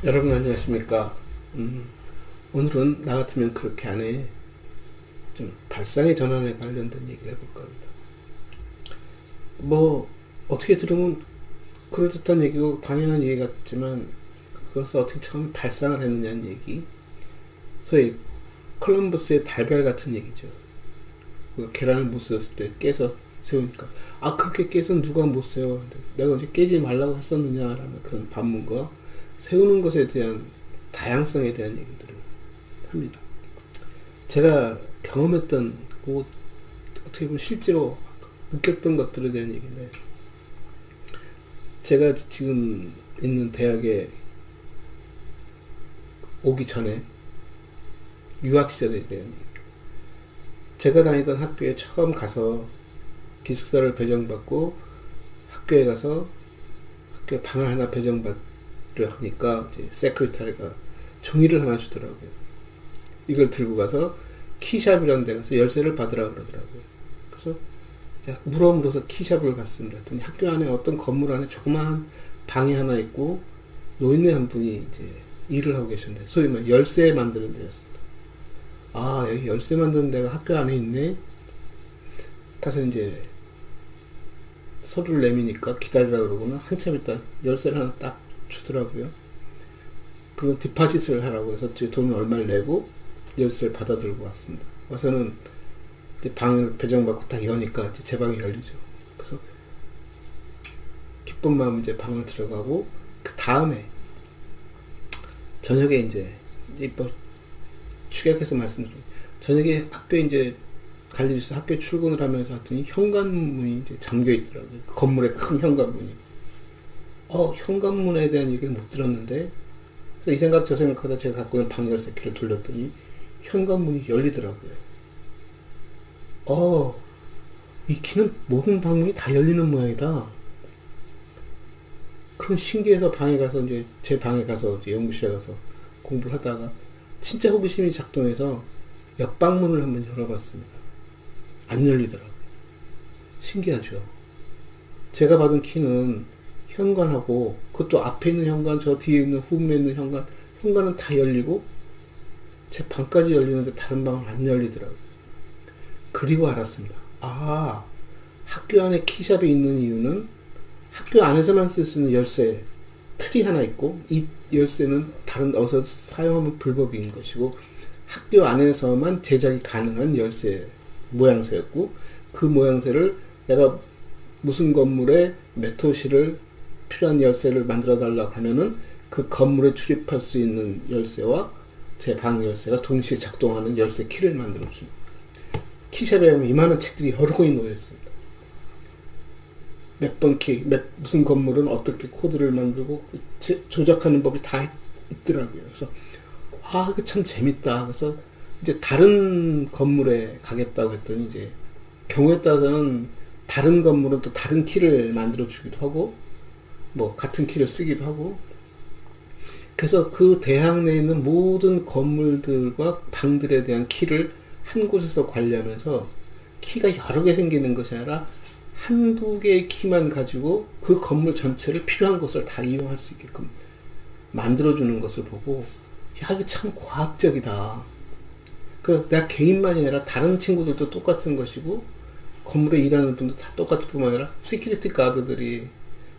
여러분 안녕하십니까? 오늘은 나 같으면 그렇게 안 해. 좀 발상의 전환에 관련된 얘기를 해볼 겁니다. 뭐 어떻게 들으면 그럴듯한 얘기고 당연한 얘기 같지만 그것을 어떻게 처음 발상을 했느냐는 얘기. 소위 콜럼버스의 달걀 같은 얘기죠. 계란을 못 세웠을 때 깨서 세우니까 그렇게 깨서 누가 못 세워? 내가 언제 깨지 말라고 했었느냐라는 그런 반문과 세우는 것에 대한 다양성에 대한 얘기들을 합니다. 제가 경험했던 어떻게 보면 실제로 느꼈던 것들에 대한 얘기인데, 제가 지금 있는 대학에 오기 전에 유학 시절에 대한 얘기. 제가 다니던 학교에 처음 가서 기숙사를 배정받고 학교에 가서 학교에 방을 하나 배정받으려 하니까 이제 세크리터리가 종이를 하나 주더라고요. 이걸 들고 가서 키샵이라는 데 가서 열쇠를 받으라 그러더라고요. 그래서 물어서 키샵을 갔습니다. 그랬더니 학교 안에 어떤 건물 안에 조그마한 방이 하나 있고 노인네 한 분이 이제 일을 하고 계셨는데, 소위 말 열쇠 만드는 데였습니다. 여기 열쇠 만드는 데가 학교 안에 있네. 가서 이제 서류를 내미니까 기다리라 그러고는 한참 있다 열쇠를 하나 딱 주더라고요. 그건 디파짓을 하라고 해서 제 돈을 얼마를 내고 열쇠를 받아 들고 왔습니다. 와서는 이제 방을 배정받고 딱 여니까 이제 제 방이 열리죠. 그래서 기쁜 마음 이제 방을 들어가고, 그 다음에 저녁에 이제 뭐 축약해서 말씀드리면, 저녁에 학교에 이제 갈 일이 있어 학교에 출근을 하면서 했더니 현관문이 이제 잠겨 있더라고요. 건물의 큰 현관문이. 현관문에 대한 얘기를 못 들었는데, 그래서 이 생각 저 생각하다 제가 갖고 있는 방 열쇠 키를 돌렸더니 현관문이 열리더라고요. 이 키는 모든 방문이 다 열리는 모양이다. 그런 신기해서 방에 가서 이제 제 방에 가서 이제 연구실에 가서 공부를 하다가 진짜 호기심이 작동해서 옆방문을 한번 열어봤습니다. 안 열리더라고요. 신기하죠. 제가 받은 키는 현관하고, 그것도 앞에 있는 현관, 저 뒤에 있는 후면에 있는 현관은 다 열리고 제 방까지 열리는데 다른 방은 안 열리더라고요. 그리고 알았습니다. 학교 안에 키샵이 있는 이유는 학교 안에서만 쓸 수 있는 열쇠 틀이 하나 있고, 이 열쇠는 다른 어디서 사용하면 불법인 것이고 학교 안에서만 제작이 가능한 열쇠 모양새였고, 그 모양새를 내가 무슨 건물에 몇 호실을 필요한 열쇠를 만들어 달라고 하면은 그 건물에 출입할 수 있는 열쇠와 제 방 열쇠가 동시에 작동하는 열쇠 키를 만들어 줍니다. 키샵에 보면 이만한 책들이 여러 권이 놓여 있습니다. 몇 번 키, 무슨 건물은 어떻게 코드를 만들고 조작하는 법이 다 있더라고요. 그래서 이거 참 재밌다. 그래서 이제 다른 건물에 가겠다고 했더니 이제 경우에 따라서는 다른 건물은 또 다른 키를 만들어 주기도 하고 뭐 같은 키를 쓰기도 하고, 그래서 그 대학 내에 있는 모든 건물들과 방들에 대한 키를 한 곳에서 관리하면서 키가 여러 개 생기는 것이 아니라 한두 개의 키만 가지고 그 건물 전체를 필요한 것을 다 이용할 수 있게끔 만들어주는 것을 보고, 이게 참 과학적이다. 내가 개인만이 아니라 다른 친구들도 똑같은 것이고 건물에 일하는 분도 다 똑같을 뿐만 아니라 시큐리티 가드들이,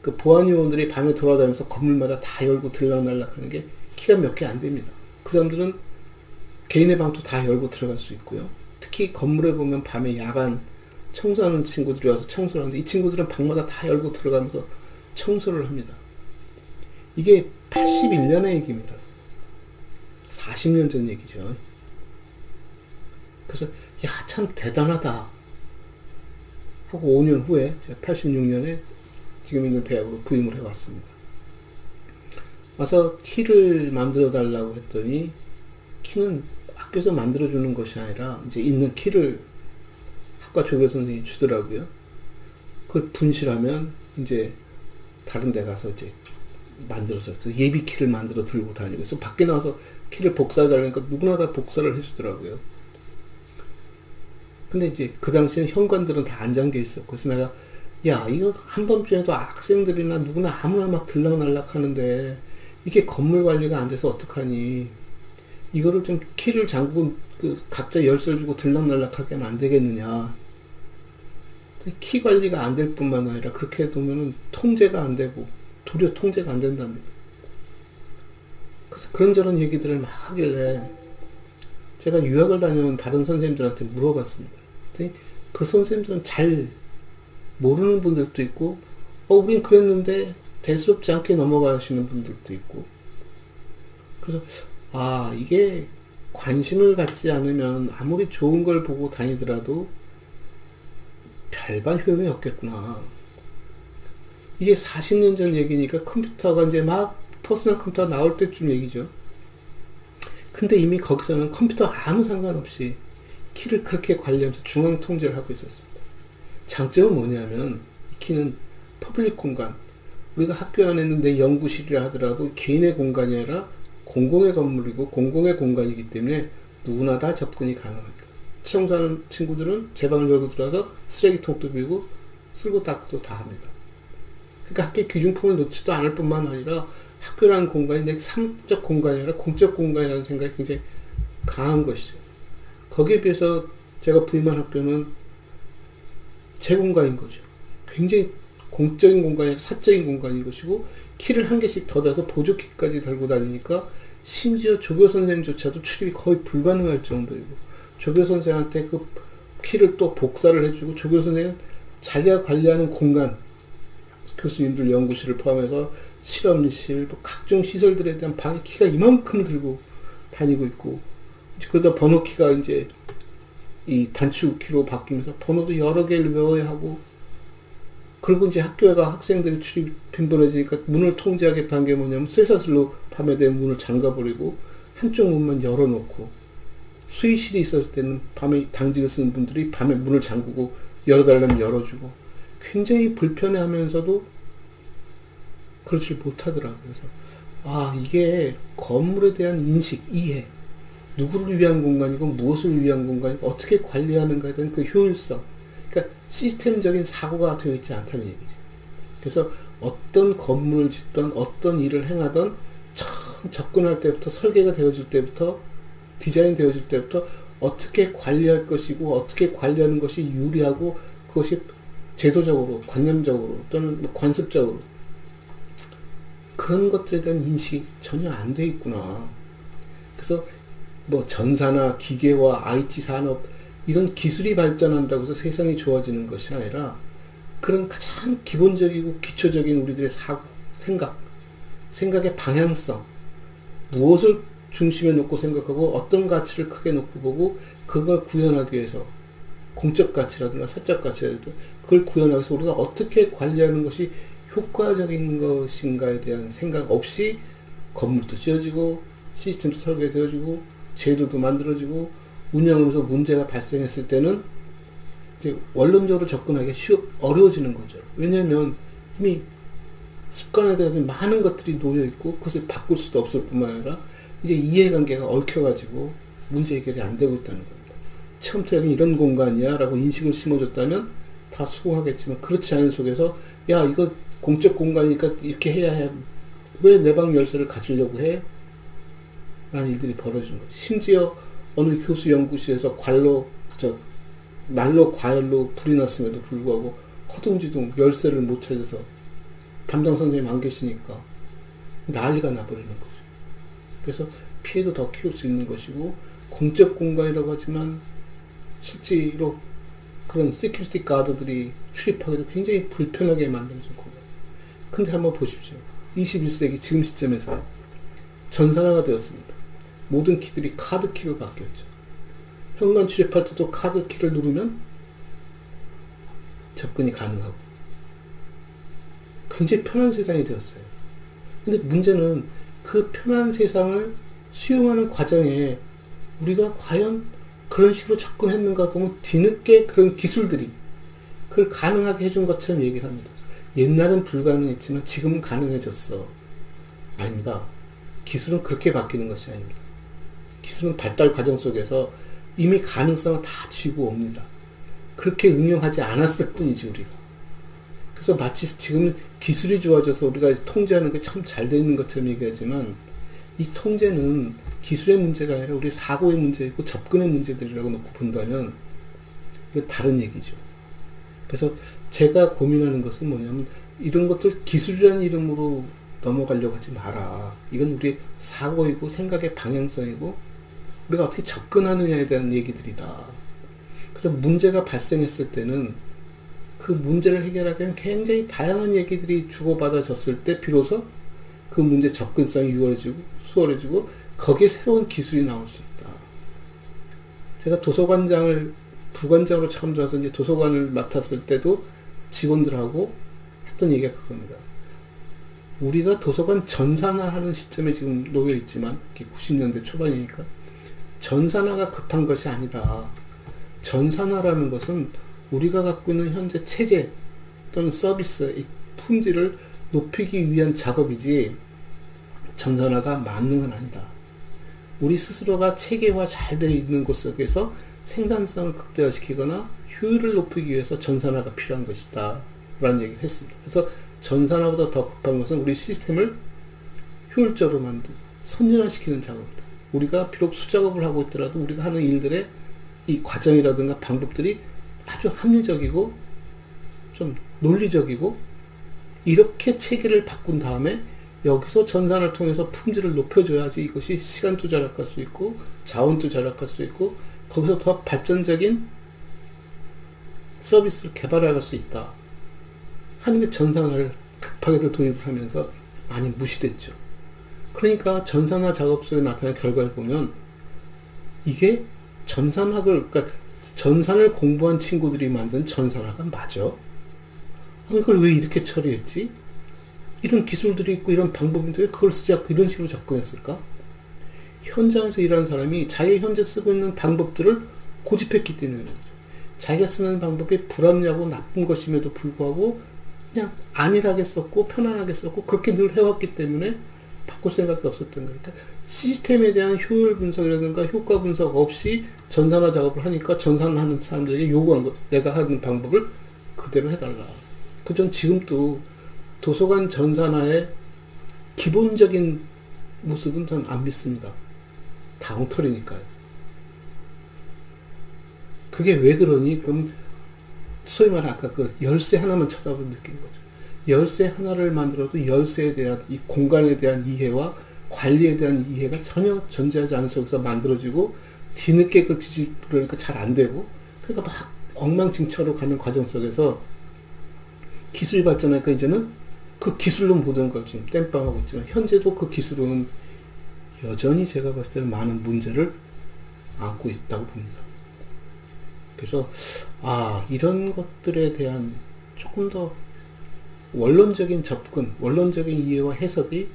그 보안 요원들이 밤에 돌아다니면서 건물마다 다 열고 들락날락 하는 게 키가 몇 개 안 됩니다. 그 사람들은 개인의 방도 다 열고 들어갈 수 있고요. 특히 건물에 보면 밤에 야간 청소하는 친구들이 와서 청소를 하는데, 이 친구들은 방마다 다 열고 들어가면서 청소를 합니다. 이게 81년의 얘기입니다. 40년 전 얘기죠. 그래서 참 대단하다 하고 5년 후에 제가 86년에 지금 있는 대학으로 부임을 해왔습니다. 와서 키를 만들어 달라고 했더니, 키는 학교에서 만들어주는 것이 아니라 이제 있는 키를 학과 조교 선생님이 주더라고요. 그걸 분실하면 이제 다른 데 가서 이제 만들어서 예비 키를 만들어 들고 다니고, 그래서 밖에 나와서 키를 복사해 달라니까 누구나 다 복사를 해주더라고요. 근데 이제 그 당시에는 현관들은 다 안 잠겨 있었고, 그래서 내가 이거 한밤중에도 학생들이나 누구나 아무나 막 들락날락 하는데 이게 건물 관리가 안 돼서 어떡하니. 이거를 좀 키를 잠그고 각자 열쇠를 주고 들락날락하게 하면 안 되겠느냐. 키 관리가 안 될 뿐만 아니라 그렇게 해두면 통제가 안 되고 도리어 통제가 안 된답니다. 그래서 그런저런 얘기들을 막 하길래 제가 유학을 다녀온 다른 선생님들한테 물어봤습니다. 그 선생님들은 잘 모르는 분들도 있고 우린 그랬는데 대수롭지 않게 넘어가시는 분들도 있고, 그래서 이게 관심을 갖지 않으면 아무리 좋은 걸 보고 다니더라도 별반 효용이 없겠구나. 이게 40년 전 얘기니까 컴퓨터가 이제 막 퍼스널 컴퓨터가 나올 때쯤 얘기죠. 근데 이미 거기서는 컴퓨터 아무 상관없이 키를 그렇게 관리하면서 중앙 통제를 하고 있었습니다. 장점은 뭐냐면 이 키는 퍼블릭 공간, 우리가 학교 안에 있는 내 연구실이라 하더라도 개인의 공간이 아니라 공공의 건물이고 공공의 공간이기 때문에 누구나 다 접근이 가능합니다. 청소하는 친구들은 제 방을 열고 들어와서 쓰레기통도 비우고 쓸고 닦고 다 합니다. 그러니까 학교의 귀중품을 놓지도 않을 뿐만 아니라 학교라는 공간이 내 사적 공간이 아니라 공적 공간이라는 생각이 굉장히 강한 것이죠. 거기에 비해서 제가 부임한 학교는 제 공간인 거죠. 굉장히 공적인 공간이 아니라 사적인 공간인 것이고, 키를 한 개씩 더 달아서 보조키까지 달고 다니니까 심지어 조교 선생님조차도 출입이 거의 불가능할 정도이고, 조교 선생한테 그 키를 또 복사를 해주고, 조교 선생은 자기가 관리하는 공간, 교수님들 연구실을 포함해서 실험실, 각종 시설들에 대한 방해 키가 이만큼 들고 다니고 있고, 그러다 번호키가 이제 이 단축키로 바뀌면서 번호도 여러 개를 외워야 하고, 그리고 이제 학교가 학생들이 출입 빈번해지니까 문을 통제하겠다는 게 뭐냐면 쇠사슬로 밤에 되면 문을 잠가버리고 한쪽 문만 열어놓고, 수의실이 있었을 때는 밤에 당직을 쓰는 분들이 밤에 문을 잠그고 열어달라면 열어주고, 굉장히 불편해하면서도 그렇지 못하더라고요. 그래서 이게 건물에 대한 인식, 이해, 누구를 위한 공간이고 무엇을 위한 공간이고 어떻게 관리하는가에 대한 그 효율성, 그러니까 시스템적인 사고가 되어 있지 않다는 얘기죠. 그래서 어떤 건물을 짓던 어떤 일을 행하던 처음 접근할 때부터, 설계가 되어질 때부터, 디자인 되어질 때부터 어떻게 관리할 것이고 어떻게 관리하는 것이 유리하고 그것이 제도적으로, 관념적으로 또는 관습적으로 그런 것들에 대한 인식이 전혀 안 돼 있구나. 그래서 전사나 기계와 IT 산업 이런 기술이 발전한다고 해서 세상이 좋아지는 것이 아니라 그런 가장 기본적이고 기초적인 우리들의 사고, 생각의 방향성, 무엇을 중심에 놓고 생각하고 어떤 가치를 크게 놓고 보고 그걸 구현하기 위해서 공적 가치라든가 사적 가치라든가 그걸 구현하기 위해서 우리가 어떻게 관리하는 것이 효과적인 것인가에 대한 생각 없이 건물도 지어지고 시스템도 설계되어지고 제도도 만들어지고 운영하면서 문제가 발생했을 때는 이제 원론적으로 접근하기가 어려워지는 거죠. 왜냐하면 이미 습관에 대한 많은 것들이 놓여있고 그것을 바꿀 수도 없을 뿐만 아니라 이제 이해관계가 얽혀가지고 문제 해결이 안 되고 있다는 겁니다. 처음부터 여기 이런 공간이야 라고 인식을 심어줬다면 다 수긍하겠지만 그렇지 않은 속에서 이거 공적 공간이니까 이렇게 해야 해. 왜 내 방 열쇠를 가지려고 해? 라는 일들이 벌어지는 거죠. 심지어 어느 교수 연구실에서 난로 과열로 불이 났음에도 불구하고 허둥지둥 열쇠를 못 찾아서 담당 선생님 안 계시니까 난리가 나버리는 거죠. 그래서 피해도 더 키울 수 있는 것이고, 공적 공간이라고 하지만 실제로 그런 시큐리티 가드들이 출입하기도 굉장히 불편하게 만드는 공간. 근데 한번 보십시오. 21세기 지금 시점에서 전산화가 되었습니다. 모든 키들이 카드키로 바뀌었죠. 현관 출입할 때도 카드키를 누르면 접근이 가능하고 굉장히 편한 세상이 되었어요. 근데 문제는 그 편한 세상을 수용하는 과정에 우리가 과연 그런 식으로 접근했는가 보면 뒤늦게 그런 기술들이 그걸 가능하게 해준 것처럼 얘기를 합니다. 옛날은 불가능했지만 지금은 가능해졌어. 아닙니다. 기술은 그렇게 바뀌는 것이 아닙니다. 기술은 발달 과정 속에서 이미 가능성을 다 쥐고 옵니다. 그렇게 응용하지 않았을 뿐이지 우리가. 그래서 마치 지금 기술이 좋아져서 우리가 통제하는 게 참 잘 돼 있는 것처럼 얘기하지만 이 통제는 기술의 문제가 아니라 우리 사고의 문제이고 접근의 문제들이라고 놓고 본다면 이거 다른 얘기죠. 그래서 제가 고민하는 것은 뭐냐면 이런 것들 기술이라는 이름으로 넘어가려고 하지 마라. 이건 우리 사고이고 생각의 방향성이고 우리가 어떻게 접근하느냐에 대한 얘기들이다. 그래서 문제가 발생했을 때는 그 문제를 해결하기 위한 굉장히 다양한 얘기들이 주고받아졌을 때 비로소 그 문제 접근성이 수월해지고 거기에 새로운 기술이 나올 수 있다. 제가 도서관장을 부관장으로 처음 들어와서 이제 도서관을 맡았을 때도 직원들하고 했던 얘기가 그겁니다. 우리가 도서관 전산화하는 시점에 지금 놓여 있지만 90년대 초반이니까 전산화가 급한 것이 아니다. 전산화라는 것은 우리가 갖고 있는 현재 체제 또는 서비스, 이 품질을 높이기 위한 작업이지 전산화가 만능은 아니다. 우리 스스로가 체계화 잘 되어 있는 곳 속에서 생산성을 극대화시키거나 효율을 높이기 위해서 전산화가 필요한 것이다 라는 얘기를 했습니다. 그래서 전산화보다 더 급한 것은 우리 시스템을 효율적으로 만들고 선진화시키는 작업이다. 우리가 비록 수작업을 하고 있더라도 우리가 하는 일들의 이 과정이라든가 방법들이 아주 합리적이고 좀 논리적이고 이렇게 체계를 바꾼 다음에 여기서 전산을 통해서 품질을 높여줘야지 이것이 시간도 절약할 수 있고 자원도 절약할 수 있고 거기서 더 발전적인 서비스를 개발할 수 있다 하는 게 전산화를 급하게도 도입을 하면서 많이 무시됐죠. 그러니까 전산화 작업 속에 나타난 결과를 보면 이게 그러니까 전산을 공부한 친구들이 만든 전산화가 맞아? 이걸 왜 이렇게 처리했지? 이런 기술들이 있고 이런 방법인데 왜 그걸 쓰지 않고 이런 식으로 접근했을까? 현장에서 일하는 사람이 자기 현재 쓰고 있는 방법들을 고집했기 때문에 자기가 쓰는 방법이 불합리하고 나쁜 것임에도 불구하고 그냥 안일하게 썼고 편안하게 썼고 그렇게 늘 해왔기 때문에 바꿀 생각이 없었던 거니까 시스템에 대한 효율 분석이라든가 효과 분석 없이 전산화 작업을 하니까 전산하는 사람들에게 요구한 것, 내가 하는 방법을 그대로 해달라. 전 지금도 도서관 전산화의 기본적인 모습은 전 안 믿습니다. 다 엉터리니까요. 그게 왜 그러니? 그럼 소위 말해 아까 그 열쇠 하나만 쳐다보면 느낀 거죠. 열쇠 하나를 만들어도 열쇠에 대한 이 공간에 대한 이해와 관리에 대한 이해가 전혀 존재하지 않은 속에서 만들어지고 뒤늦게 그걸 뒤집으려니까 잘 안 되고 그러니까 막 엉망진창으로 가는 과정 속에서 기술이 발전하니까 이제는 그 기술로 모든 걸 지금 땜빵하고 있지만 현재도 그 기술은 여전히 제가 봤을 때는 많은 문제를 안고 있다고 봅니다. 그래서 이런 것들에 대한 조금 더 원론적인 접근, 원론적인 이해와 해석이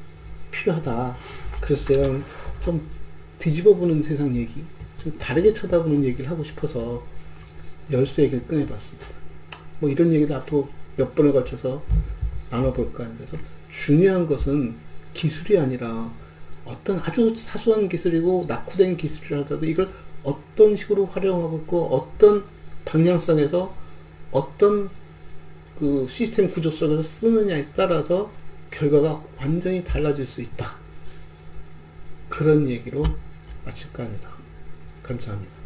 필요하다. 그래서 제가 좀 뒤집어보는 세상 얘기, 좀 다르게 쳐다보는 얘기를 하고 싶어서 열쇠 얘기를 꺼내봤습니다. 뭐 이런 얘기도 앞으로 몇 번을 걸쳐서 나눠볼까 해서 중요한 것은 기술이 아니라 어떤 아주 사소한 기술이고 낙후된 기술이라도 이걸 어떤 식으로 활용하고 있고 어떤 방향성에서 어떤 그 시스템 구조 속에서 쓰느냐에 따라서 결과가 완전히 달라질 수 있다. 그런 얘기로 마칠까 합니다. 감사합니다.